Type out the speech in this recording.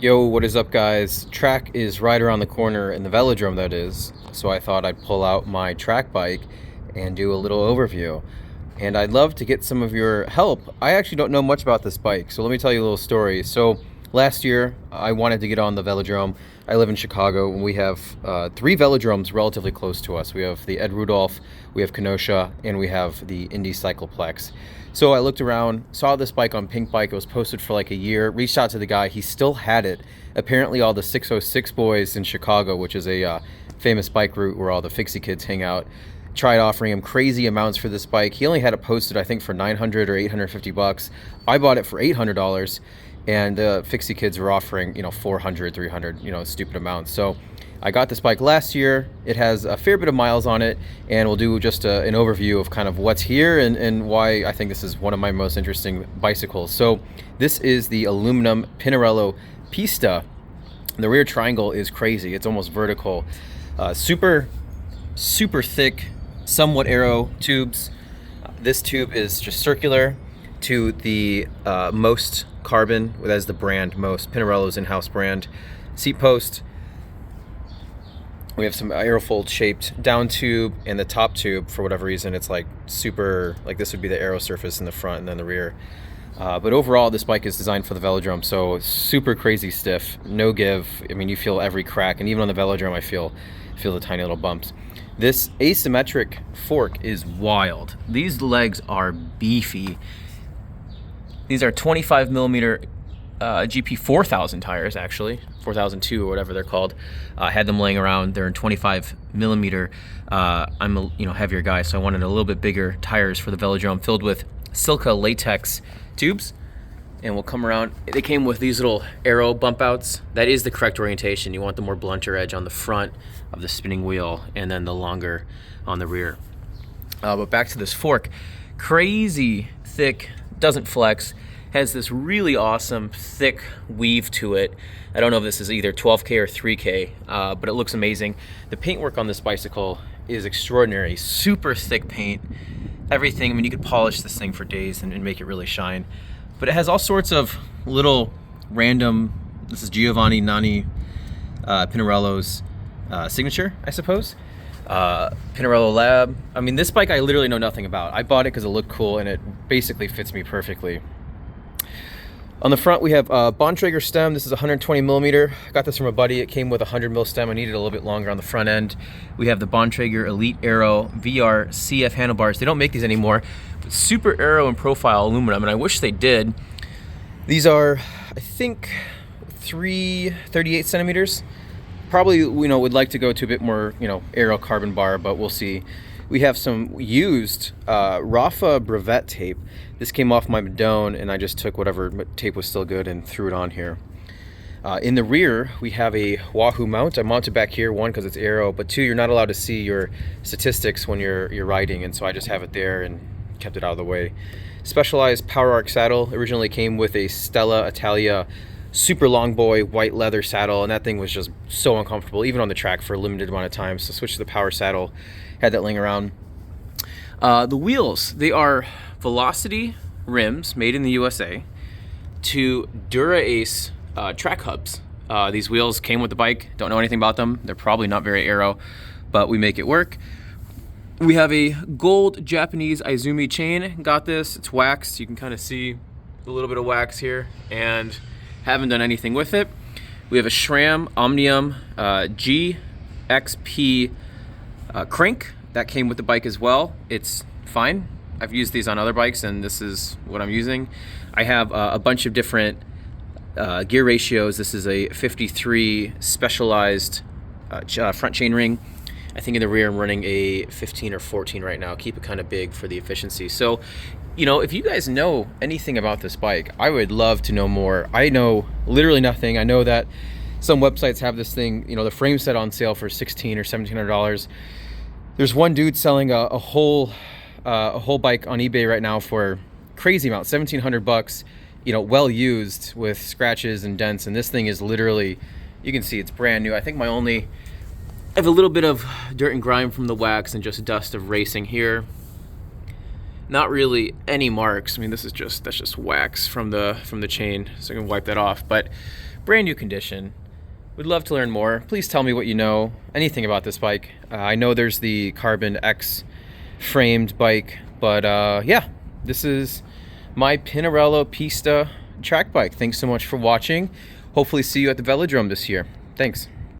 Yo, what is up, guys? Track is right around the corner in the velodrome, that is. So I thought I'd pull out my track bike and do a little overview. And I'd love to get some of your help. I actually don't know much about this bike, so let me tell you a little story. So last year, I wanted to get on the velodrome. I live in Chicago, and we have 3 velodromes relatively close to us. We have the Ed Rudolph, we have Kenosha, and we have the Indy Cycleplex. So I looked around, saw this bike on Pink Bike. It was posted for like a year, reached out to the guy. He still had it. Apparently all the 606 boys in Chicago, which is a famous bike route where all the fixie kids hang out, tried offering him crazy amounts for this bike. He only had it posted, I think, for 900 or 850 bucks. I bought it for $800, and fixie kids were offering, 400, 300, stupid amounts. So I got this bike last year. It has a fair bit of miles on it, and we'll do just an overview of kind of what's here and why I think this is one of my most interesting bicycles. So this is the aluminum Pinarello Pista. The rear triangle is crazy. It's almost vertical. Super thick, somewhat aero tubes. This tube is just circular to the Most Carbon, that is the brand Most, Pinarello's in-house brand. Seat post. We have some aerofold shaped down tube, and the top tube, for whatever reason, it's like super, like this would be the aero surface in the front and then the rear. But overall, this bike is designed for the velodrome, so super crazy stiff, no give. I mean, you feel every crack, and even on the velodrome, I feel the tiny little bumps. This asymmetric fork is wild. These legs are beefy. These are 25 millimeter GP 4000 tires, actually 4002 or whatever they're called. I had them laying around. They're in 25 millimeter. I'm a heavier guy, so I wanted a little bit bigger tires for the velodrome, filled with silica latex tubes. And we'll come around. They came with these little aero bump outs. That is the correct orientation. You want the more blunter edge on the front of the spinning wheel, and then the longer on the rear. But back to this fork, crazy thick, doesn't flex. Has this really awesome thick weave to it. I don't know if this is either 12K or 3K, but it looks amazing. The paintwork on this bicycle is extraordinary. Super thick paint, everything. I mean, you could polish this thing for days and make it really shine. But it has all sorts of little random, this is Giovanni Nani Pinarello's signature, I suppose. Pinarello Lab. I mean, this bike I literally know nothing about. I bought it because it looked cool, and it basically fits me perfectly. On the front, we have a Bontrager stem. This is 120 millimeter. I got this from a buddy. It came with a 100 mil stem. I needed a little bit longer on the front end. We have the Bontrager Elite Aero VR CF handlebars. They don't make these anymore, but super aero and profile aluminum, and I wish they did. These are, I think, 38 centimeters. Probably, would like to go to a bit more, aero carbon bar, but we'll see. We have some used Rafa Brevet tape. This came off my Madone, and I just took whatever tape was still good and threw it on here. In the rear, we have a Wahoo mount. I mounted back here, 1, because it's aero, but 2, you're not allowed to see your statistics when you're riding, and so I just have it there and kept it out of the way. Specialized Power Arc saddle. Originally came with a Stella Italia super long boy white leather saddle, and that thing was just so uncomfortable, even on the track, for a limited amount of time. So switched to the power saddle, had that laying around. The wheels, they are Velocity rims made in the USA to Dura Ace track hubs. These wheels came with the bike. Don't know anything about them. They're probably not very aero, but we make it work. We have a gold Japanese Izumi chain. Got this. It's waxed. You can kind of see a little bit of wax here, and haven't done anything with it. We have a SRAM Omnium GXP crank that came with the bike as well. It's fine. I've used these on other bikes, and this is what I'm using. I have a bunch of different gear ratios. This is a 53 specialized front chain ring. I think in the rear I'm running a 15 or 14 right now. Keep it kind of big for the efficiency. So, if you guys know anything about this bike, I would love to know more. I know literally nothing. I know that some websites have this thing, the frame set on sale for $1,600 or $1,700. There's one dude selling a whole bike on eBay right now for crazy amount, $1,700, well used with scratches and dents. And this thing is literally, you can see it's brand new. I think I have a little bit of dirt and grime from the wax and just dust of racing here. Not really any marks. I mean, that's just wax from the chain, so I can wipe that off. But brand new condition. Would love to learn more. Please tell me what you know, anything about this bike. I know there's the Carbon X framed bike, but yeah, this is my Pinarello Pista track bike. Thanks so much for watching. Hopefully see you at the velodrome this year. Thanks.